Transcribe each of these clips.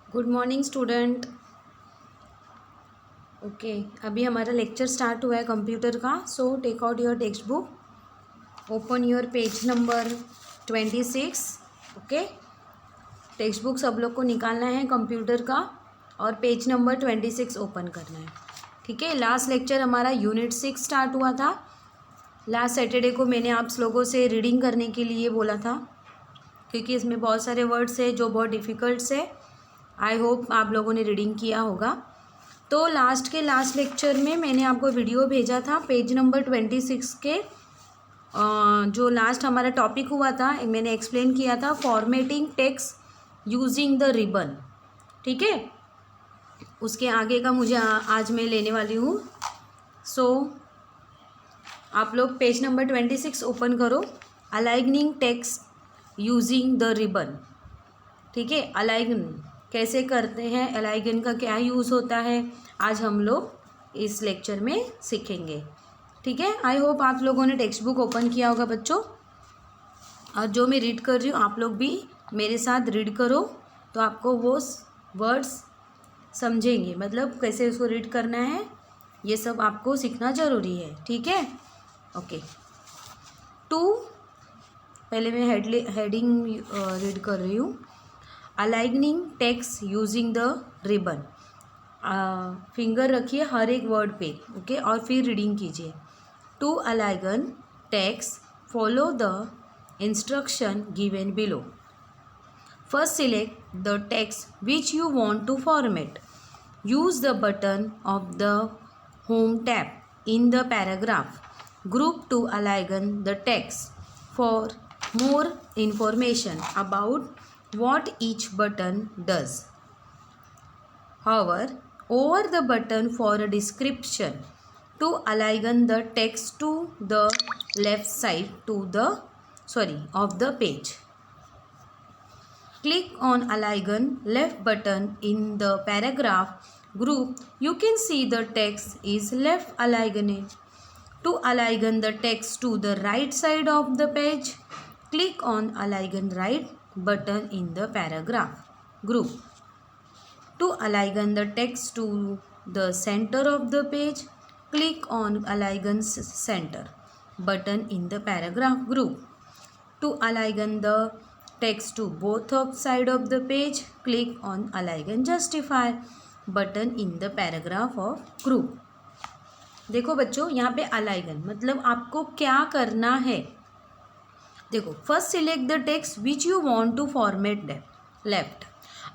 Good morning student. Okay, अभी हमारा lecture start हुआ है कंप्यूटर का। So take out your text book, open your page number 26। Okay, text book सब लोग को निकालना है कंप्यूटर का और पेज नंबर 26 ओपन करना है। ठीक है, लास्ट लेक्चर हमारा यूनिट 6 स्टार्ट हुआ था। लास्ट सैटरडे को मैंने आप लोगों से रीडिंग करने के लिए बोला था, क्योंकि इसमें बहुत सारे वर्ड्स है जो बहुत डिफ़िकल्ट है। आई होप आप लोगों ने रीडिंग किया होगा। तो लास्ट लेक्चर में मैंने आपको वीडियो भेजा था पेज नंबर 26 के जो लास्ट हमारा टॉपिक हुआ था, मैंने एक्सप्लेन किया था formatting text using the ribbon. ठीक है, उसके आगे का मुझे आज मैं लेने वाली हूँ। सो आप लोग पेज नंबर 26 ओपन करो। Aligning text using the ribbon. ठीक है, अलाइगन कैसे करते हैं, अलाइगन का क्या यूज़ होता है, आज हम लोग इस लेक्चर में सीखेंगे। ठीक है, आई होप आप लोगों ने टेक्स्ट बुक ओपन किया होगा बच्चों, और जो मैं रीड कर रही हूँ आप लोग भी मेरे साथ रीड करो, तो आपको वो वर्ड्स समझेंगे, मतलब कैसे उसको रीड करना है, ये सब आपको सीखना ज़रूरी है। ठीक है, ओके। टू, पहले मैं हेडिंग रीड कर रही हूँ। Aligning text using the ribbon. Finger रखिए हर एक वर्ड पे, ओके, और फिर रीडिंग कीजिए। To align text follow the instruction given below. First select the text which you want to format. Use the button of the home tab in the paragraph. Group to align the text. For more information about what each button does, hover over the button for a description. To align the text to the left side of the page, click on align left button in the paragraph group. You can see the text is left aligned. To align the text to the right side of the page, click on align right button in the paragraph group. To align the text to the center of the page, click on align center button in the paragraph group. To align the text to both side of the page, click on align justify button in the paragraph of group. देखो बच्चों, यहाँ पे अलाइगन मतलब आपको क्या करना है। देखो, first select the text which you want to format left.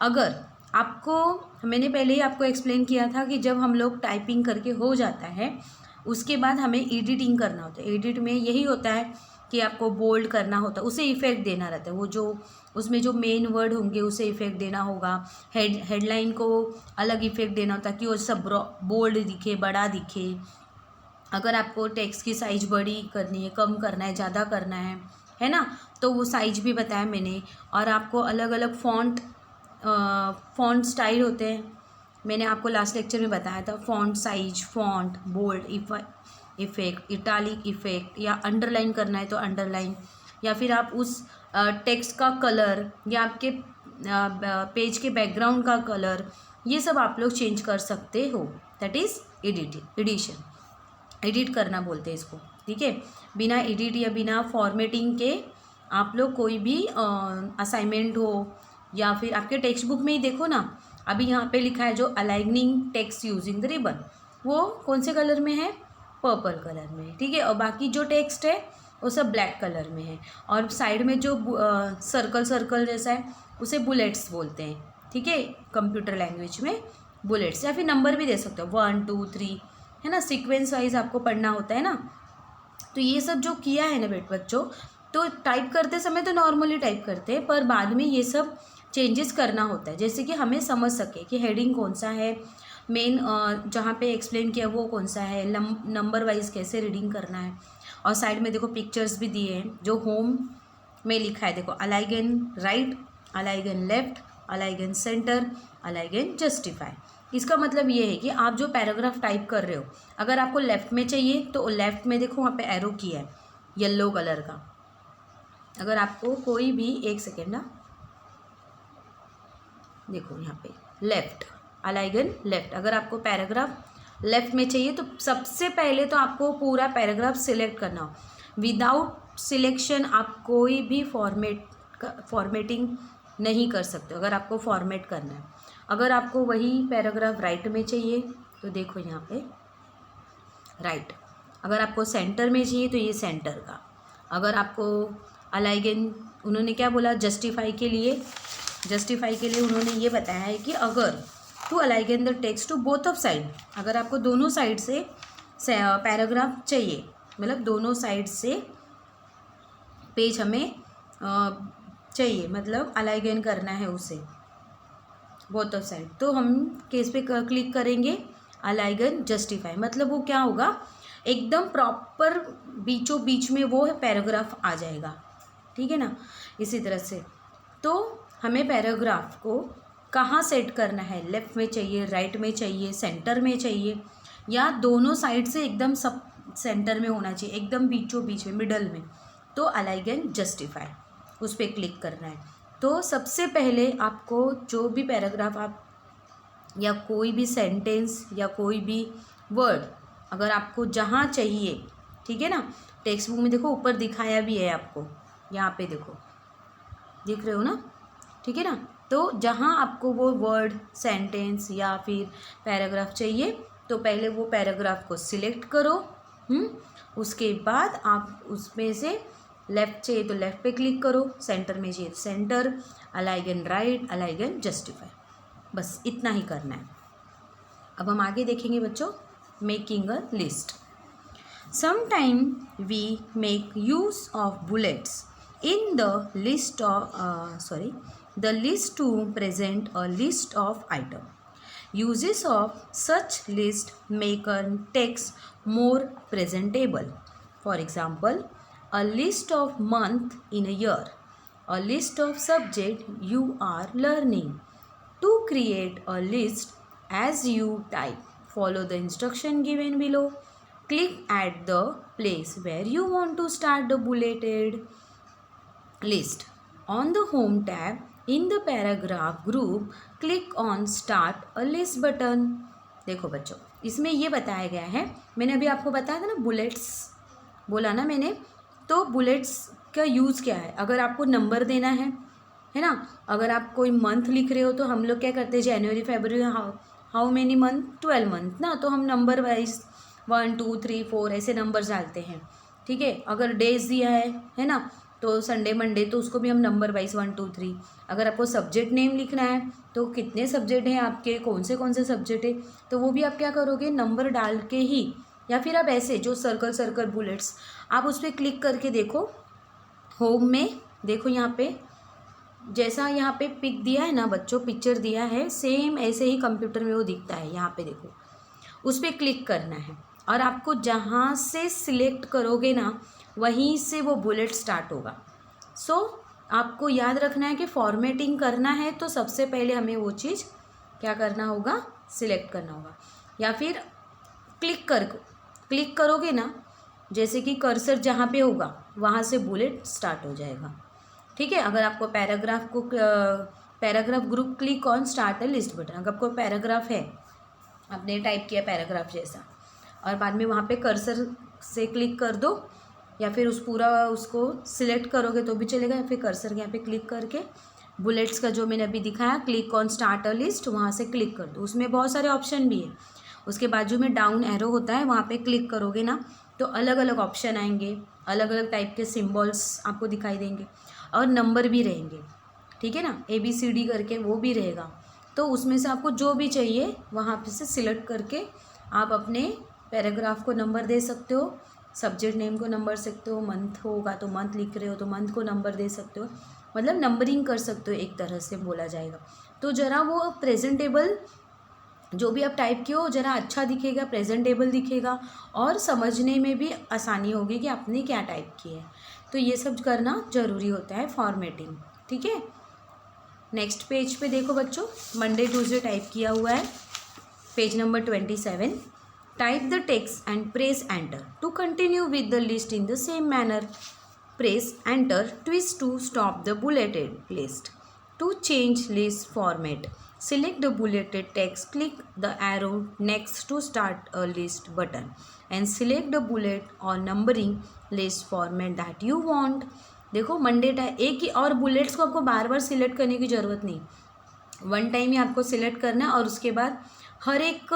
अगर आपको, मैंने पहले ही आपको एक्सप्लेन किया था कि जब हम लोग टाइपिंग करके हो जाता है उसके बाद हमें एडिटिंग करना होता है। एडिट में यही होता है कि आपको बोल्ड करना होता है, उसे इफेक्ट देना रहता है, वो जो उसमें जो मेन वर्ड होंगे उसे इफेक्ट देना होगा। हेडलाइन को अलग इफेक्ट देना होता है कि वो सब बोल्ड दिखे, बड़ा दिखे। अगर आपको टेक्स्ट की साइज बड़ी करनी है, कम करना है, ज़्यादा करना है ना, तो वो साइज भी बताया मैंने। और आपको अलग अलग फॉन्ट स्टाइल होते हैं, मैंने आपको लास्ट लेक्चर में बताया था। Font size, font, bold effect, italic effect, या अंडरलाइन करना है तो अंडरलाइन, या फिर आप उस टेक्स्ट का कलर या आपके पेज के बैकग्राउंड का कलर, ये सब आप लोग चेंज कर सकते हो। दैट इज़ एडिशन, एडिट करना बोलते हैं इसको। ठीक है, बिना एडिट या बिना फॉर्मेटिंग के आप लोग कोई भी असाइनमेंट हो या फिर आपके टेक्स्ट बुक में ही देखो ना, अभी यहाँ पे लिखा है जो aligning text using the ribbon, वो कौन से कलर में है, पर्पल कलर में है। ठीक है, और बाकी जो टेक्स्ट है वो सब ब्लैक कलर में है, और साइड में जो सर्कल जैसा है उसे बुलेट्स बोलते हैं। ठीक है, कंप्यूटर लैंग्वेज में बुलेट्स, या फिर नंबर भी दे सकते हो, 1 2 3, है ना, सीक्वेंस वाइज आपको पढ़ना होता है ना। तो ये सब जो किया है ना बच्चों, तो टाइप करते समय तो नॉर्मली टाइप करते हैं, पर बाद में ये सब चेंजेस करना होता है, जैसे कि हमें समझ सके कि हेडिंग कौन सा है, मेन जहाँ पे एक्सप्लेन किया वो कौन सा है, नंबर वाइज कैसे रीडिंग करना है। और साइड में देखो पिक्चर्स भी दिए हैं, जो होम में लिखा है, देखो अलाइगन राइट, अलाइगन लेफ्ट, अलाइगन सेंटर, अलाइगन जस्टिफाई। इसका मतलब ये है कि आप जो पैराग्राफ टाइप कर रहे हो, अगर आपको लेफ़्ट में चाहिए तो लेफ़्ट में देखो वहाँ पे एरो किया है येलो कलर का। अगर आपको कोई भी, एक सेकेंड ना, देखो यहाँ पे लेफ्ट, अलाइगन लेफ्ट। अगर आपको पैराग्राफ लेफ्ट में चाहिए तो सबसे पहले तो आपको पूरा पैराग्राफ सिलेक्ट करना हो। विदाउट सिलेक्शन आप कोई भी फॉर्मेटिंग नहीं कर सकते अगर आपको फॉर्मेट करना है। अगर आपको वही पैराग्राफ राइट में चाहिए तो देखो यहाँ पे राइट। अगर आपको सेंटर में चाहिए तो ये सेंटर का। अगर आपको अलाइगन, उन्होंने क्या बोला जस्टिफाई के लिए उन्होंने ये बताया है कि अगर to align the text to both of side, अगर आपको दोनों साइड से पैराग्राफ चाहिए, मतलब दोनों साइड से पेज हमें चाहिए, मतलब अलाइगन करना है उसे बोथ ऑफ साइड, तो हम केस पे क्लिक करेंगे अलाइगन जस्टिफाई। मतलब वो क्या होगा, एकदम प्रॉपर बीचों बीच में वो पैराग्राफ आ जाएगा, ठीक है ना। इसी तरह से तो हमें पैराग्राफ को कहाँ सेट करना है, लेफ़्ट में चाहिए, राइट में चाहिए, सेंटर में चाहिए, या दोनों साइड से एकदम सब सेंटर में होना चाहिए, एकदम बीचों बीच में, मिडल में, तो अलाइगन जस्टिफाई उस पर क्लिक करना है। तो सबसे पहले आपको जो भी पैराग्राफ आप या कोई भी सेंटेंस या कोई भी वर्ड अगर आपको जहाँ चाहिए, ठीक है ना, टेक्स्ट बुक में देखो ऊपर दिखाया भी है आपको, यहाँ पे देखो दिख रहे हो ना, ठीक है ना। तो जहाँ आपको वो वर्ड, सेंटेंस या फिर पैराग्राफ चाहिए तो पहले वो पैराग्राफ को सिलेक्ट करो। उसके बाद आप उसमें से लेफ़्ट चाहिए तो लेफ़्ट पे क्लिक करो, सेंटर में चाहिए सेंटर, अलाइगन राइट, अलाइगन जस्टिफाई, बस इतना ही करना है। अब हम आगे देखेंगे बच्चों, making a list. Sometime we make use of bullets in the list to present a list of item. Uses of such list make a text more presentable. For example, a list of month in a year, a list of subject you are learning. To create a list as you type, follow the instruction given below. Click at the place where you want to start the bulleted list. On the home tab, in the paragraph group, click on start a list button. देखो बच्चों, इसमें ये बताया गया है, मैंने अभी आपको बताया था ना बुलेट्स बोला ना मैंने, तो बुलेट्स का यूज़ क्या है। अगर आपको नंबर देना है ना, अगर आप कोई मंथ लिख रहे हो तो हम लोग क्या करते हैं, जनवरी फरवरी, हाउ मेनी मंथ, 12 मंथ ना, तो हम नंबर वाइज 1 2 3 4 ऐसे नंबर्स डालते हैं, ठीक है। अगर डेज दिया है ना, तो संडे मंडे, तो उसको भी हम नंबर वाइज 1 2 3। अगर आपको सब्जेक्ट नेम लिखना है तो कितने सब्जेक्ट हैं आपके, कौन से सब्जेक्ट है, तो वो भी आप क्या करोगे, नंबर डाल के ही, या फिर आप ऐसे जो सर्कल बुलेट्स आप उस पर क्लिक करके देखो, होम में देखो यहाँ पे जैसा यहाँ पे पिक दिया है ना बच्चों, पिक्चर दिया है, सेम ऐसे ही कंप्यूटर में वो दिखता है। यहाँ पे देखो उस पर क्लिक करना है और आपको जहाँ से सिलेक्ट करोगे ना वहीं से वो बुलेट स्टार्ट होगा। सो आपको याद रखना है कि फॉर्मेटिंग करना है तो सबसे पहले हमें वो चीज़ क्या करना होगा, सिलेक्ट करना होगा, या फिर क्लिक करोगे ना, जैसे कि कर्सर जहाँ पे होगा वहाँ से बुलेट स्टार्ट हो जाएगा, ठीक है। अगर आपको paragraph group, click on start a list button. अगर आपको पैराग्राफ है, आपने टाइप किया पैराग्राफ जैसा, और बाद में वहाँ पे कर्सर से क्लिक कर दो, या फिर उसको सिलेक्ट करोगे तो भी चलेगा, या फिर कर्सर यहाँ पे क्लिक करके बुलेट्स का जो मैंने अभी दिखाया, click on start a list, वहाँ से क्लिक कर दो। उसमें बहुत सारे ऑप्शन भी है, उसके बाजू में डाउन एरो होता है, वहाँ पे क्लिक करोगे ना तो अलग अलग ऑप्शन आएंगे, अलग अलग टाइप के सिम्बॉल्स आपको दिखाई देंगे और नंबर भी रहेंगे, ठीक है ना, ABCD करके वो भी रहेगा। तो उसमें से आपको जो भी चाहिए वहाँ पे से सिलेक्ट करके आप अपने पैराग्राफ को नंबर दे सकते हो, सब्जेक्ट नेम को नंबर सकते हो, मंथ होगा तो मंथ लिख रहे हो तो मंथ को नंबर दे सकते हो, मतलब नंबरिंग कर सकते हो एक तरह से बोला जाएगा। तो ज़रा वो प्रेजेंटेबल, जो भी आप टाइप किए हो ज़रा अच्छा दिखेगा, प्रेजेंटेबल दिखेगा और समझने में भी आसानी होगी कि आपने क्या टाइप किया है। तो ये सब करना ज़रूरी होता है, फॉर्मेटिंग, ठीक है। नेक्स्ट पेज पे देखो बच्चों, मंडे ट्यूसडे टाइप किया हुआ है, page number 27। Type the text and press enter to continue with the list in the same manner. Press enter twist to stop the bulleted list. To change list format, select the bulleted text, click the arrow next to start a list button and select the bullet or numbering list format that you want. देखो Monday एक ही, और bullets को आपको बार बार select करने की ज़रूरत नहीं, one time ही आपको सिलेक्ट करना है और उसके बाद हर एक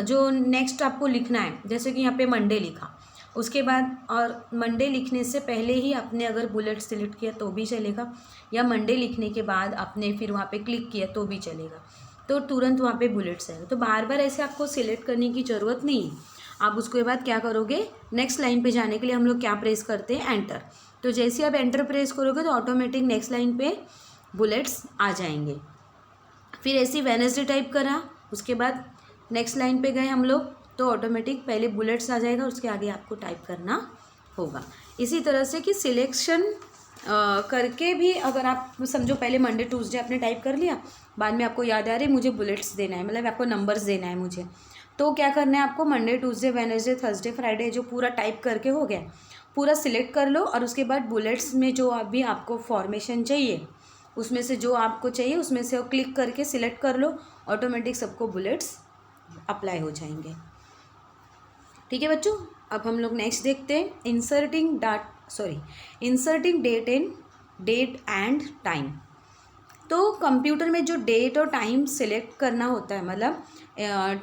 जो नेक्स्ट आपको लिखना है, जैसे कि यहाँ पे मंडे लिखा, उसके बाद और मंडे लिखने से पहले ही आपने अगर बुलेट सिलेक्ट किया तो भी चलेगा, या मंडे लिखने के बाद आपने फिर वहाँ पे क्लिक किया तो भी चलेगा, तो तुरंत वहाँ पे बुलेट्स आएगा। तो बार बार ऐसे आपको सिलेक्ट करने की ज़रूरत नहीं है। आप उसके बाद क्या करोगे, नेक्स्ट लाइन पे जाने के लिए हम लोग क्या प्रेस करते हैं, एंटर। तो जैसे आप एंटर प्रेस करोगे तो ऑटोमेटिक नेक्स्ट लाइन पे बुलेट्स आ जाएंगे। फिर ऐसे वेडनेसडे टाइप करा, उसके बाद नेक्स्ट लाइन पे गए हम लोग तो ऑटोमेटिक पहले बुलेट्स आ जाएगा, उसके आगे आपको टाइप करना होगा। इसी तरह से कि सिलेक्शन करके भी अगर आप समझो पहले मंडे ट्यूसडे आपने टाइप कर लिया, बाद में आपको याद आ रही मुझे बुलेट्स देना है, मतलब आपको नंबर्स देना है मुझे, तो क्या करना है आपको, Monday Tuesday Wednesday Thursday Friday जो पूरा टाइप करके हो गया पूरा सिलेक्ट कर लो, और उसके बाद बुलेट्स में जो अभी आपको फॉर्मेशन चाहिए उसमें से जो आपको चाहिए उसमें से क्लिक करके सिलेक्ट कर लो, ऑटोमेटिक सबको बुलेट्स अप्लाई हो जाएंगे। ठीक है बच्चों, अब हम लोग नेक्स्ट देखते हैं, इंसर्टिंग डेट एंड टाइम। तो कंप्यूटर में जो डेट और टाइम सिलेक्ट करना होता है, मतलब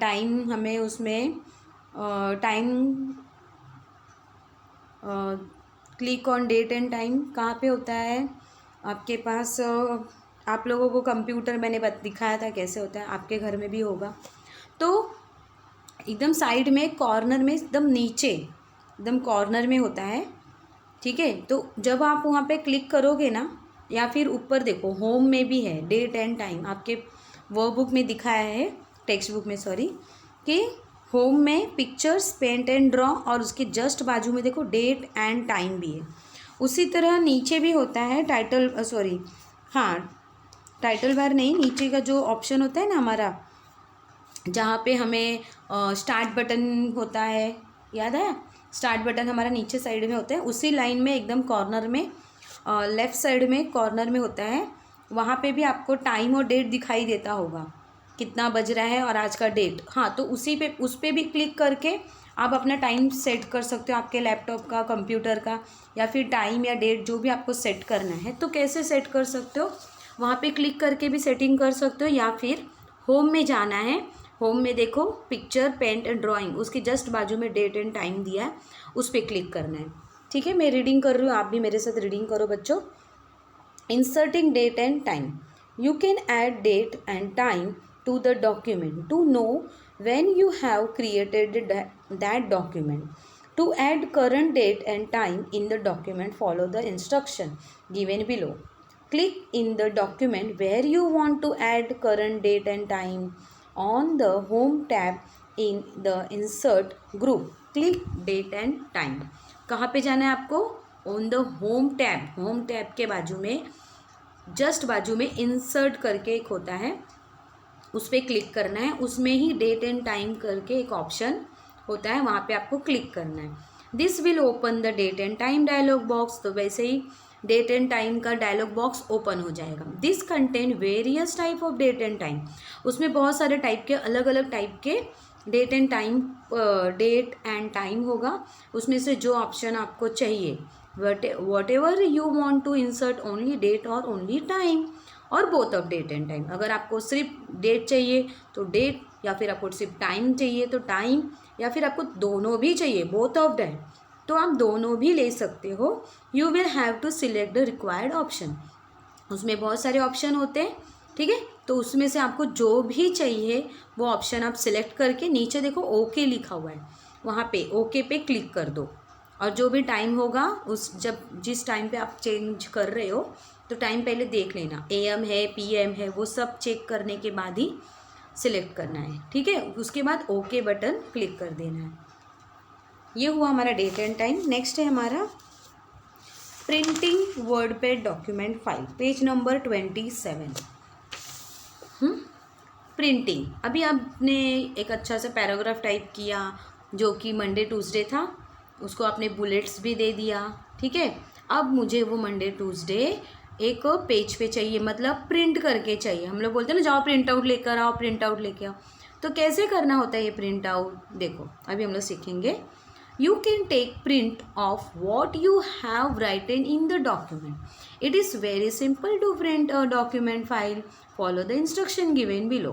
टाइम हमें उसमें time click on date and time कहाँ पे होता है आपके पास, आप लोगों को कंप्यूटर मैंने दिखाया था कैसे होता है, आपके घर में भी होगा। तो एकदम साइड में कॉर्नर में एकदम नीचे एकदम कॉर्नर में होता है, ठीक है। तो जब आप वहाँ पे क्लिक करोगे ना, या फिर ऊपर देखो होम में भी है डेट एंड टाइम, आपके वर्कबुक में दिखाया है, टेक्स्ट बुक में सॉरी, कि होम में पिक्चर्स पेंट एंड ड्रॉ, और उसके जस्ट बाजू में देखो डेट एंड टाइम भी है। उसी तरह नीचे भी होता है टाइटल टाइटल बार नहीं, नीचे का जो ऑप्शन होता है ना हमारा, जहाँ पे हमें स्टार्ट बटन होता है, याद है, स्टार्ट बटन हमारा नीचे साइड में होता है, उसी लाइन में एकदम कॉर्नर में लेफ़्ट साइड में कॉर्नर में होता है, वहाँ पे भी आपको टाइम और डेट दिखाई देता होगा, कितना बज रहा है और आज का डेट। हाँ, तो उस पर भी क्लिक करके आप अपना टाइम सेट कर सकते हो, आपके लैपटॉप का, कंप्यूटर का, या फिर टाइम या डेट जो भी आपको सेट करना है। तो कैसे सेट कर सकते हो, वहाँ पे क्लिक करके भी सेटिंग कर सकते हो, या फिर होम में जाना है, होम में देखो पिक्चर पेंट एंड ड्राइंग, उसके जस्ट बाजू में डेट एंड टाइम दिया है, उस पर क्लिक करना है। ठीक है, मैं रीडिंग कर रही हूँ, आप भी मेरे साथ रीडिंग करो बच्चों। Inserting date and time, you can add date and time to the document to know when you have created that document. To add current date and time in the document, follow the instruction given below. Click in the document where you want to add current date and time. On the home tab in the insert group, click date and time. कहाँ पे जाना है आपको, on the home tab, home tab के बाजू में just बाजू में insert करके एक होता है, उस पर क्लिक करना है, उसमें ही डेट एंड टाइम करके एक ऑप्शन होता है, वहाँ पे आपको क्लिक करना है। This will open the date and time dialog box, तो वैसे ही डेट एंड टाइम का डायलॉग बॉक्स ओपन हो जाएगा। This contain various type of date and time, उसमें बहुत सारे टाइप के अलग अलग टाइप के डेट एंड टाइम होगा, उसमें से जो ऑप्शन आपको चाहिए, whatever you want to insert only date और ओनली टाइम और both of date and time. अगर आपको सिर्फ डेट चाहिए तो डेट, या फिर आपको सिर्फ टाइम चाहिए तो टाइम, या फिर आपको दोनों भी चाहिए बोथ ऑफ डेट, तो आप दोनों भी ले सकते हो। You will have to select the required option, उसमें बहुत सारे ऑप्शन होते हैं, ठीक है। तो उसमें से आपको जो भी चाहिए वो ऑप्शन आप सिलेक्ट करके, नीचे देखो ओके लिखा हुआ है, वहाँ पे ओके पे क्लिक कर दो, और जो भी टाइम होगा जिस टाइम पे आप चेंज कर रहे हो तो टाइम पहले देख लेना, AM है PM है, वो सब चेक करने के बाद ही सिलेक्ट करना है, ठीक है। उसके बाद ओके बटन क्लिक कर देना है। ये हुआ हमारा डेट एंड टाइम। नेक्स्ट है हमारा printing WordPad document file, page number 27। Printing, अभी आपने एक अच्छा सा पैराग्राफ टाइप किया जो कि मंडे ट्यूसडे था, उसको आपने बुलेट्स भी दे दिया, ठीक है। अब मुझे वो मंडे ट्यूसडे एक पेज पे चाहिए, मतलब प्रिंट करके चाहिए। हम लोग बोलते हैं ना जाओ प्रिंट आउट लेकर आओ, प्रिंट आउट लेके आओ। तो कैसे करना होता है ये प्रिंट आउट, देखो अभी हम लोग सीखेंगे। You can take print of what you have written in the document. It is very simple to print a document file. Follow the instruction given below.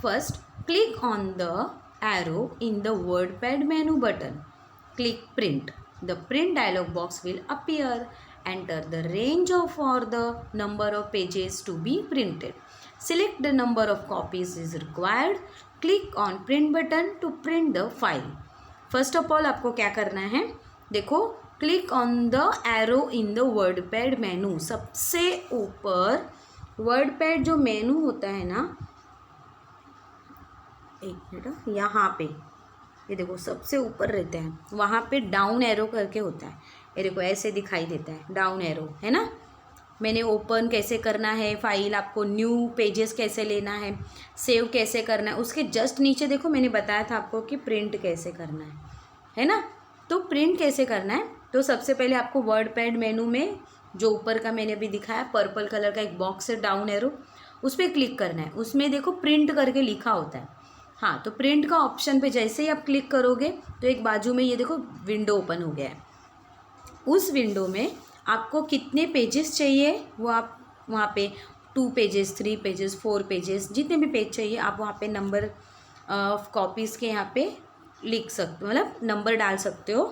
First, click on the arrow in the WordPad menu button. Click print. The print dialog box will appear. Enter the range of or the number of pages to be printed. Select the number of copies is required. Click on print button to print the file. First of all आपको क्या करना है, देखो click on the arrow in the WordPad मेनू। सबसे ऊपर WordPad जो मेनू होता है ना, एक मिनट, यहाँ पे ये देखो सबसे ऊपर रहता है, वहाँ पे डाउन एरो करके होता है। ये देखो ऐसे दिखाई देता है डाउन एरो, है ना। मैंने ओपन कैसे करना है फाइल, आपको न्यू पेजेस कैसे लेना है, सेव कैसे करना है, उसके जस्ट नीचे देखो मैंने बताया था आपको कि प्रिंट कैसे करना है ना। तो प्रिंट कैसे करना है, तो सबसे पहले आपको वर्डपैड मेनू में जो ऊपर का मैंने अभी दिखाया पर्पल कलर का एक बॉक्स है डाउन एरो, उस पर क्लिक करना है। उसमें देखो प्रिंट करके लिखा होता है। हाँ, तो प्रिंट का ऑप्शन पे जैसे ही आप क्लिक करोगे तो एक बाजू में ये देखो विंडो ओपन हो गया है। उस विंडो में आपको कितने पेजेस चाहिए वो आप वहाँ पे 2 पेजेस, 3 पेजेस, 4 पेजेस, जितने भी पेज चाहिए आप वहाँ पे नंबर ऑफ कॉपीज़ के यहाँ पे लिख सकते हो, मतलब नंबर डाल सकते हो,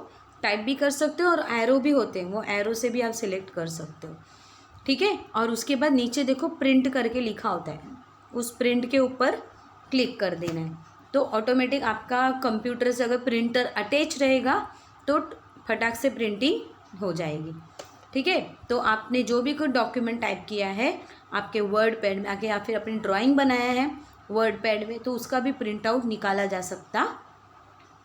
टाइप भी कर सकते हो, और एरो भी होते हैं, वो एरो से भी आप सिलेक्ट कर सकते हो, ठीक है। और उसके बाद नीचे देखो प्रिंट करके लिखा होता है, उस प्रिंट के ऊपर क्लिक कर देना है। तो ऑटोमेटिक आपका कंप्यूटर से अगर प्रिंटर अटैच रहेगा तो फटाक से प्रिंटिंग हो जाएगी, ठीक है। तो आपने जो भी कोई डॉक्यूमेंट टाइप किया है आपके वर्डपैड में आके, या फिर अपनी ड्राइंग बनाया है वर्डपैड में, तो उसका भी प्रिंट आउट निकाला जा सकता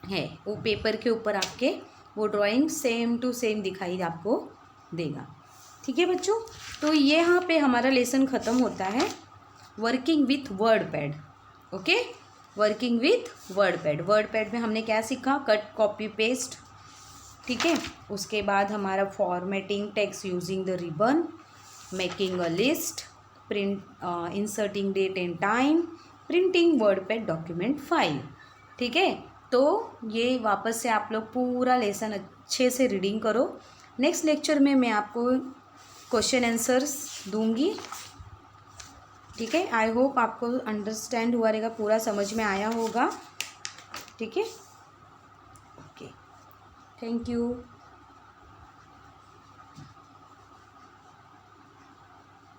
है। वो पेपर के ऊपर आपके वो ड्राइंग सेम टू सेम दिखाई आपको देगा, ठीक है बच्चों। तो ये यहाँ पे हमारा लेसन ख़त्म होता है working with WordPad. Okay, working with WordPad. WordPad में हमने क्या सीखा, कट कॉपी पेस्ट, ठीक है। उसके बाद हमारा formatting text using the ribbon, making a list, print, inserting date and time, printing WordPad document file, ठीक है। तो ये वापस से आप लोग पूरा लेसन अच्छे से रीडिंग करो। नेक्स्ट लेक्चर में मैं आपको क्वेश्चन आंसर्स दूंगी, ठीक है। आई होप आपको अंडरस्टैंड हुआ रहेगा, पूरा समझ में आया होगा, ठीक है। Okay, thank you.